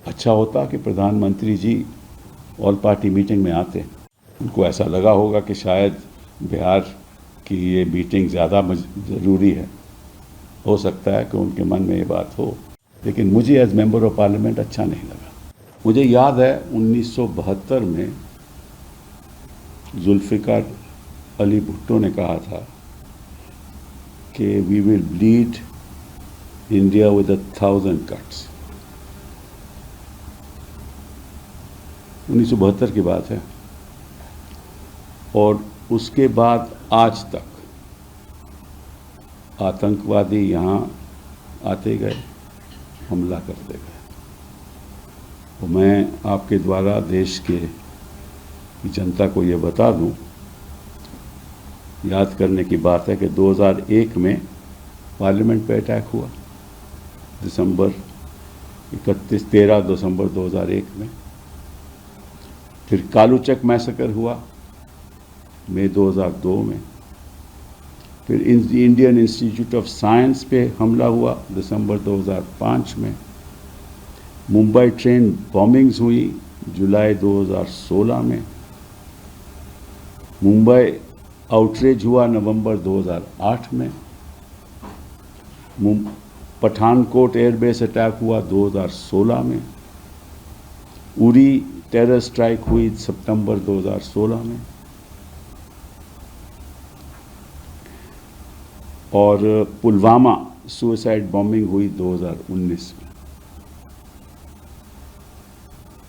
अच्छा होता कि प्रधानमंत्री जी ऑल पार्टी मीटिंग में आते। उनको ऐसा लगा होगा कि शायद बिहार की ये मीटिंग ज़्यादा ज़रूरी है। हो सकता है कि उनके मन में ये बात हो, लेकिन मुझे एज मेंबर ऑफ पार्लियामेंट अच्छा नहीं लगा। मुझे याद है 1972 में जुल्फ़िकार अली भुट्टो ने कहा था कि we will bleed India with 1000 cuts. 1972 की बात है, और उसके बाद आज तक आतंकवादी यहाँ आते गए, हमला करते गए। तो मैं आपके द्वारा देश की जनता को ये बता दूं, याद करने की बात है कि 2001 में पार्लियामेंट पे अटैक हुआ, 13 दिसंबर 2001 में। फिर कालूचक मैसेकर हुआ मई 2002 में। फिर इंडियन इंस्टीट्यूट ऑफ साइंस पे हमला हुआ दिसंबर 2005 में। मुंबई ट्रेन बॉम्बिंग्स हुई जुलाई 2016 में। मुंबई आउटरीच हुआ नवंबर 2008 में। पठानकोट एयरबेस अटैक हुआ 2016 में। उरी टेरर स्ट्राइक हुई सितंबर 2016 में। और पुलवामा सुसाइड बॉम्बिंग हुई 2019 में।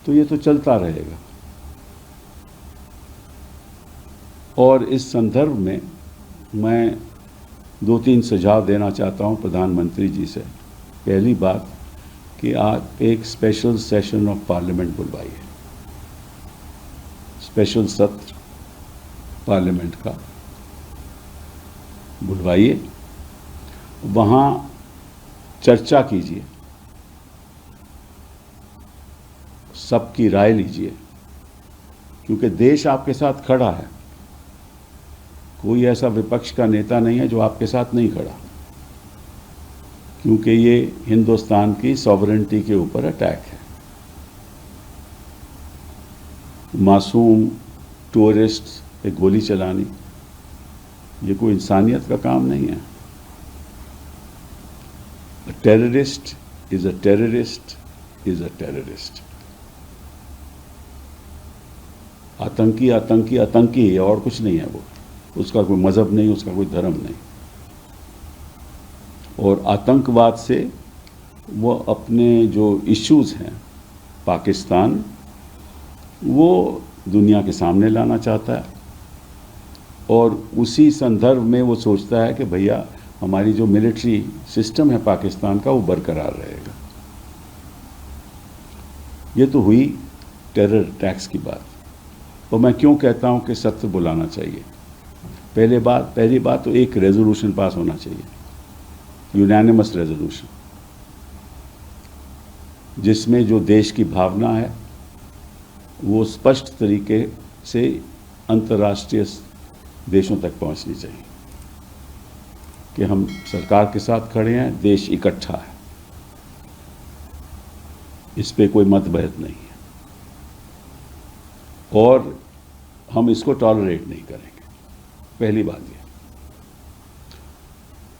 तो ये तो चलता रहेगा। और इस संदर्भ में मैं 2-3 सुझाव देना चाहता हूं प्रधानमंत्री जी से। पहली बात कि आप एक स्पेशल सेशन ऑफ पार्लियामेंट बुलवाइए, स्पेशल सत्र पार्लियामेंट का बुलवाइए, वहाँ चर्चा कीजिए, सबकी राय लीजिए, क्योंकि देश आपके साथ खड़ा है। कोई ऐसा विपक्ष का नेता नहीं है जो आपके साथ नहीं खड़ा, क्योंकि ये हिंदुस्तान की सॉवरेनिटी के ऊपर अटैक है। मासूम टूरिस्ट पे गोली चलानी ये कोई इंसानियत का काम नहीं है। Terrorist is a terrorist is a terrorist. आतंकी आतंकी आतंकी है, और कुछ नहीं है। वो उसका कोई मजहब नहीं, उसका कोई धर्म नहीं। और आतंकवाद से वो अपने जो इश्यूज हैं पाकिस्तान, वो दुनिया के सामने लाना चाहता है, और उसी संदर्भ में वो सोचता है कि भैया हमारी जो मिलिट्री सिस्टम है पाकिस्तान का वो बरकरार रहेगा। ये तो हुई टेरर अटैक्स की बात। तो मैं क्यों कहता हूं कि सत्र बुलाना चाहिए। पहली बात तो एक रेजोल्यूशन पास होना चाहिए, यूनानिमस रेजोल्यूशन, जिसमें जो देश की भावना है वो स्पष्ट तरीके से अंतर्राष्ट्रीय देशों तक पहुंचनी चाहिए कि हम सरकार के साथ खड़े हैं, देश इकट्ठा है, इस पे कोई मतभेद नहीं है, और हम इसको टॉलरेट नहीं करेंगे। पहली बात ये,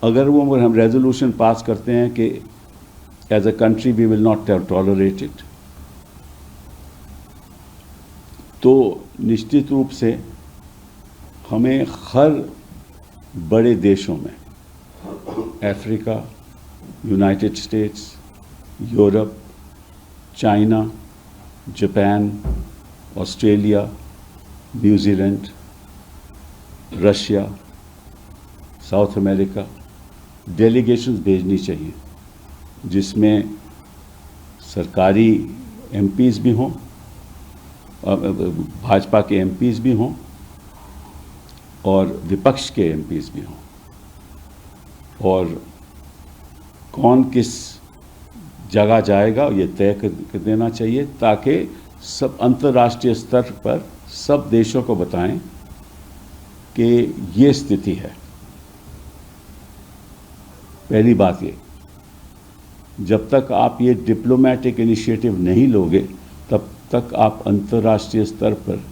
अगर वो हम रेजोल्यूशन पास करते हैं कि as a country we will not tolerate it, तो निश्चित रूप से हमें हर बड़े देशों में, Africa, United States, Europe, China, Japan, Australia, New Zealand, Russia, South America delegations भेजनी चाहिए, जिसमें सरकारी एमपीज भी हों, भाजपा के एमपीज भी हों, और विपक्ष के एमपीज भी हों, और कौन किस जगह जाएगा ये तय कर देना चाहिए, ताकि सब अंतर्राष्ट्रीय स्तर पर सब देशों को बताएं कि ये स्थिति है। पहली बात ये। जब तक आप ये डिप्लोमेटिक इनिशिएटिव नहीं लोगे तब तक आप अंतर्राष्ट्रीय स्तर पर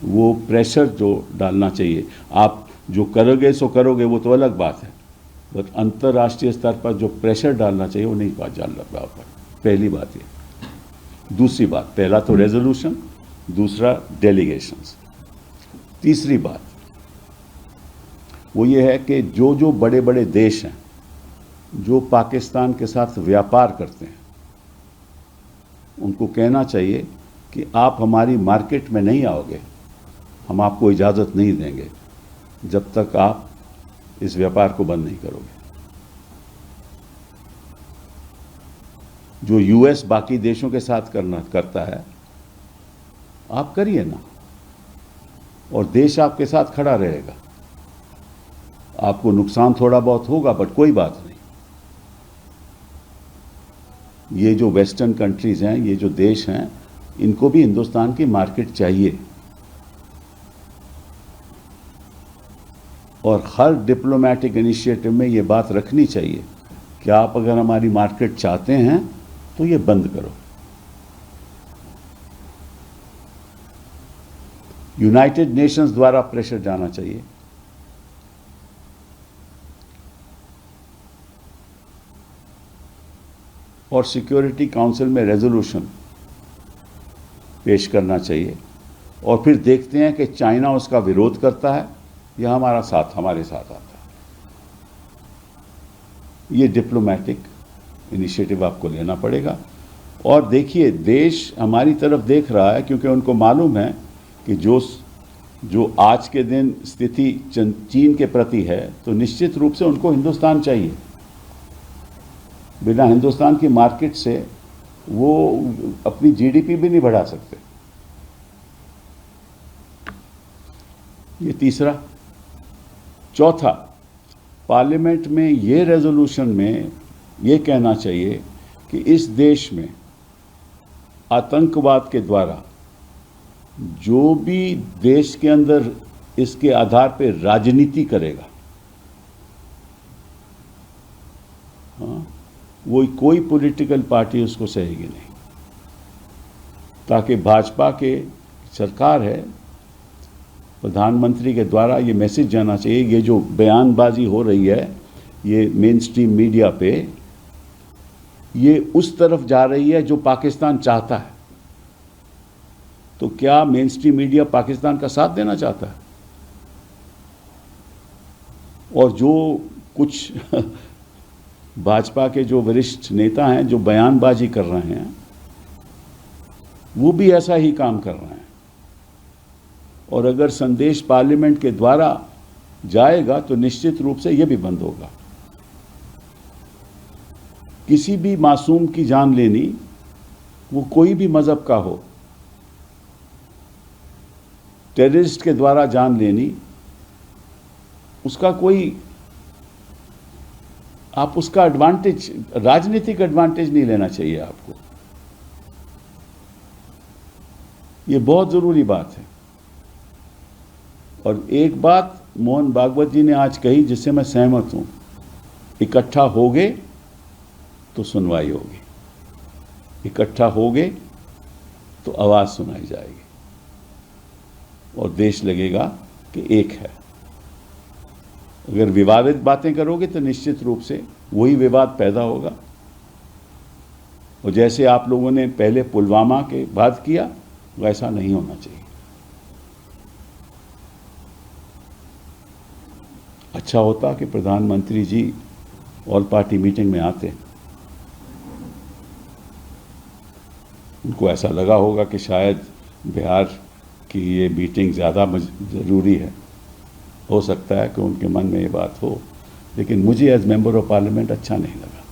वो प्रेशर जो डालना चाहिए, आप जो करोगे सो करोगे वो तो अलग बात है, बट अंतर्राष्ट्रीय स्तर पर जो प्रेशर डालना चाहिए वो नहीं डालना पाओगे। पहली बात ये। दूसरी बात, पहला तो रेजोल्यूशन, दूसरा डेलीगेशंस। तीसरी बात वो ये है कि जो जो बड़े बड़े देश हैं जो पाकिस्तान के साथ व्यापार करते हैं उनको कहना चाहिए कि आप हमारी मार्केट में नहीं आओगे, हम आपको इजाज़त नहीं देंगे जब तक आप इस व्यापार को बंद नहीं करोगे। जो यूएस बाकी देशों के साथ करता है आप करिए ना, और देश आपके साथ खड़ा रहेगा। आपको नुकसान थोड़ा बहुत होगा बट कोई बात नहीं। ये जो वेस्टर्न कंट्रीज हैं, ये जो देश हैं, इनको भी हिंदुस्तान की मार्केट चाहिए, और हर डिप्लोमेटिक इनिशिएटिव में ये बात रखनी चाहिए कि आप अगर हमारी मार्केट चाहते हैं तो ये बंद करो। यूनाइटेड नेशंस द्वारा प्रेशर जाना चाहिए। और सिक्योरिटी काउंसिल में रेजोल्यूशन पेश करना चाहिए, और फिर देखते हैं कि चाइना उसका विरोध करता है या हमारे साथ आता है। ये डिप्लोमेटिक इनिशिएटिव आपको लेना पड़ेगा। और देखिए, देश हमारी तरफ देख रहा है क्योंकि उनको मालूम है कि जो आज के दिन स्थिति चीन के प्रति है, तो निश्चित रूप से उनको हिंदुस्तान चाहिए। बिना हिंदुस्तान की मार्केट से वो अपनी जीडीपी भी नहीं बढ़ा सकते। ये तीसरा। चौथा, पार्लियामेंट में ये रेजोल्यूशन में ये कहना चाहिए कि इस देश में आतंकवाद के द्वारा जो भी देश के अंदर इसके आधार पे राजनीति करेगा, हाँ, वो कोई पॉलिटिकल पार्टी उसको सहेगी नहीं, ताकि भाजपा के सरकार है, प्रधानमंत्री के द्वारा ये मैसेज जाना चाहिए। ये जो बयानबाजी हो रही है ये मेन स्ट्रीम मीडिया पे, ये उस तरफ जा रही है जो पाकिस्तान चाहता है। तो क्या मेन स्ट्रीम मीडिया पाकिस्तान का साथ देना चाहता है? और जो कुछ भाजपा के जो वरिष्ठ नेता हैं जो बयानबाजी कर रहे हैं, वो भी ऐसा ही काम कर रहे हैं। और अगर संदेश पार्लियामेंट के द्वारा जाएगा तो निश्चित रूप से यह भी बंद होगा। किसी भी मासूम की जान लेनी, वो कोई भी मजहब का हो, टेररिस्ट के द्वारा जान लेनी, उसका कोई, आप उसका एडवांटेज, राजनीतिक एडवांटेज नहीं लेना चाहिए आपको। ये बहुत जरूरी बात है। और एक बात मोहन भागवत जी ने आज कही जिससे मैं सहमत हूं, इकट्ठा होगे तो सुनवाई होगी, इकट्ठा होगे तो आवाज सुनाई जाएगी और देश लगेगा कि एक है। अगर विवादित बातें करोगे तो निश्चित रूप से वही विवाद पैदा होगा, और जैसे आप लोगों ने पहले पुलवामा के बाद किया, वैसा नहीं होना चाहिए। अच्छा होता कि प्रधानमंत्री जी ऑल पार्टी मीटिंग में आते। उनको ऐसा लगा होगा कि शायद बिहार की ये मीटिंग ज़्यादा ज़रूरी है, हो सकता है कि उनके मन में ये बात हो, लेकिन मुझे एज मेंबर ऑफ पार्लियामेंट अच्छा नहीं लगा।